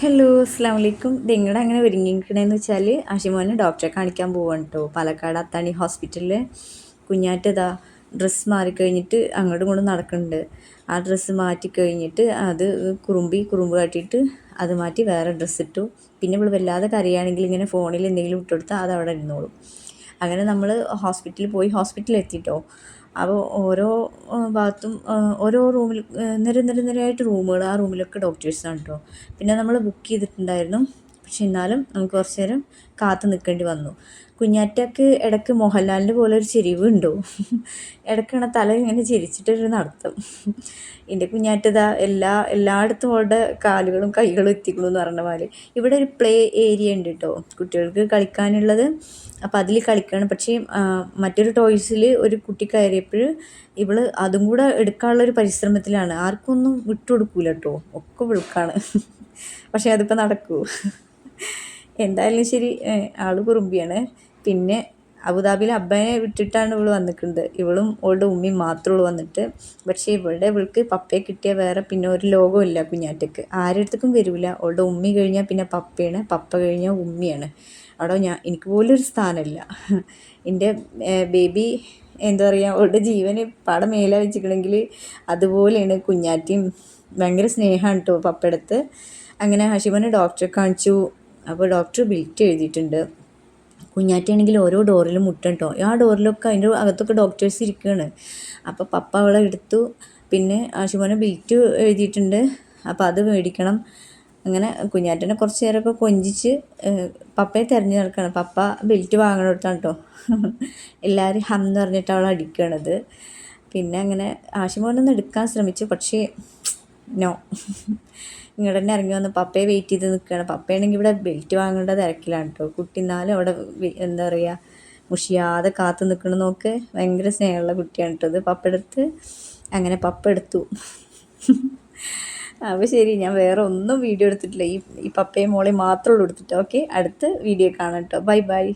Hello അസ്സാം വലൈക്കും. നിങ്ങളുടെ അങ്ങനെ ഒരുങ്ങിക്കണേന്ന് വെച്ചാൽ ആഷിമോനെ ഡോക്ടറെ കാണിക്കാൻ പോവാണ് കേട്ടോ. പാലക്കാട് അത്താണി ഹോസ്പിറ്റലിൽ കുഞ്ഞാറ്റതാ ഡ്രസ്സ് മാറിക്കഴിഞ്ഞിട്ട് അങ്ങോട്ടും ഇങ്ങോട്ടും നടക്കുന്നുണ്ട്. ആ ഡ്രസ്സ് മാറ്റി കഴിഞ്ഞിട്ട് അത് കുറുമ്പ് കാട്ടിയിട്ട് അത് മാറ്റി വേറെ ഡ്രസ്സ് ഇട്ടു. പിന്നെ ഇവൾ വല്ലാതെ കരയുകയാണെങ്കിൽ ഇങ്ങനെ ഫോണിൽ എന്തെങ്കിലും ഇട്ടുകൊടുത്താൽ അത് അവിടെ ഇരുന്നോളും. അങ്ങനെ നമ്മൾ ഹോസ്പിറ്റലിൽ എത്തിയിട്ടോ. അപ്പോൾ ഓരോ ഭാഗത്തും ഓരോ റൂമിൽ നിരയായിട്ട് റൂമുകൾ, ആ റൂമിലൊക്കെ ഡോക്ടേഴ്സാണ് കേട്ടോ. പിന്നെ നമ്മൾ ബുക്ക് ചെയ്തിട്ടുണ്ടായിരുന്നു. പക്ഷെ എന്നാലും നമുക്ക് കുറച്ച് നേരം കാത്തു നിൽക്കേണ്ടി വന്നു. കുഞ്ഞാറ്റക്ക് ഇടയ്ക്ക് മോഹൻലാലിൻ്റെ പോലെ ഒരു ചെരിവുണ്ടോ, ഇടയ്ക്കാണ് തല ഇങ്ങനെ ചിരിച്ചിട്ടൊരു നടത്തം. എൻ്റെ കുഞ്ഞാറ്റതാ എല്ലായിടത്തും അവളുടെ കാലുകളും കൈകളും എത്തിക്കണു എന്ന് പറഞ്ഞ പോലെ. ഇവിടെ ഒരു പ്ലേ ഏരിയ ഉണ്ട് കേട്ടോ, കുട്ടികൾക്ക് കളിക്കാനുള്ളത്. അപ്പോൾ അതിൽ കളിക്കണം. പക്ഷേ മറ്റൊരു ടോയ്സിൽ ഒരു കുട്ടി കയറിയപ്പോൾ ഇവൾ അതും കൂടെ എടുക്കാനുള്ളൊരു പരിശ്രമത്തിലാണ്. ആർക്കും ഒന്നും വിട്ടുകൊടുക്കൂല കേട്ടോ, ഒക്കെ വിളുക്കാണ്. പക്ഷേ അതിപ്പോൾ നടക്കൂ. എന്തായാലും ശരി, ആൾ കുറുമ്പിയാണ്. പിന്നെ അബുദാബിയിൽ അബ്ബനെ വിട്ടിട്ടാണ് ഇവൾ വന്നിട്ടുണ്ട്. ഇവളും ഇവളുടെ ഉമ്മയും മാത്രമേ വന്നിട്ട്. പക്ഷേ ഇവൾക്ക് പപ്പയെ കിട്ടിയ വേറെ പിന്നെ ഒരു ലോകമില്ല കുഞ്ഞാറ്റക്ക്. ആരുടെ വരില്ല. അവളുടെ ഉമ്മി കഴിഞ്ഞാൽ പിന്നെ പപ്പയാണ്, പപ്പ കഴിഞ്ഞാൽ ഉമ്മിയാണ്. അവിടെ എനിക്ക് പോലും ഒരു സ്ഥാനമില്ല. എൻ്റെ ബേബി എന്താ പറയുക, അവളുടെ ജീവന് പടം മേലെ വെച്ചിട്ടുണ്ടെങ്കിൽ അതുപോലെയാണ് കുഞ്ഞാറ്റയും. ഭയങ്കര സ്നേഹമാണ് കേട്ടോ പപ്പയടുത്ത്. അങ്ങനെ ഹഷിമോനെ ഡോക്ടറെ കാണിച്ചു. അപ്പോൾ ഡോക്ടർ ബിൽറ്റ് എഴുതിയിട്ടുണ്ട്. കുഞ്ഞാറ്റയാണെങ്കിൽ ഓരോ ഡോറിലും മുട്ടും കേട്ടോ. ആ ഡോറിലൊക്കെ അതിൻ്റെ അകത്തൊക്കെ ഡോക്ടേഴ്സ് ഇരിക്കുകയാണ്. അപ്പോൾ പപ്പ അവളെ എടുത്തു. പിന്നെ ഹഷിമോനെ ബിൽറ്റ് എഴുതിയിട്ടുണ്ട്. അപ്പോൾ അത് മേടിക്കണം. അങ്ങനെ കുഞ്ഞാറ്റനെ കുറച്ച് നേരമൊക്കെ കൊഞ്ചിച്ച് പപ്പയെ തിരഞ്ഞു നടക്കുകയാണ്. പപ്പ ബെൽറ്റ് വാങ്ങണമെടുത്താണ് കേട്ടോ. എല്ലാവരും ഹം എന്ന് പറഞ്ഞിട്ട് അവൾ അടിക്കണത്. പിന്നെ അങ്ങനെ ആഷിമോനൊന്ന് എടുക്കാൻ ശ്രമിച്ചു. പക്ഷേ നോ, ഇങ്ങോട്ട് തന്നെ ഇറങ്ങി വന്ന് പപ്പയെ വെയിറ്റ് ചെയ്ത് നിൽക്കുകയാണ്. പപ്പയാണെങ്കിൽ ഇവിടെ ബെൽറ്റ് വാങ്ങേണ്ട തിരക്കിലാണ് കേട്ടോ. കുട്ടി എന്നാലും അവിടെ എന്താ പറയുക, മുഷിയാതെ കാത്തു നിൽക്കണം. നോക്ക്, ഭയങ്കര സ്നേഹമുള്ള കുട്ടിയാണ് കേട്ടോ ഇത് പപ്പയെടുത്ത്. അങ്ങനെ പപ്പ എടുത്തു. അപ്പോൾ ശരി, ഞാൻ വേറെ ഒന്നും വീഡിയോ എടുത്തിട്ടില്ല. ഈ പപ്പയും മോളെയും മാത്രമേ ഉള്ളൂ എടുത്തിട്ട്. ഓക്കെ, അടുത്ത വീഡിയോ കാണാം കേട്ടോ. Bye bye.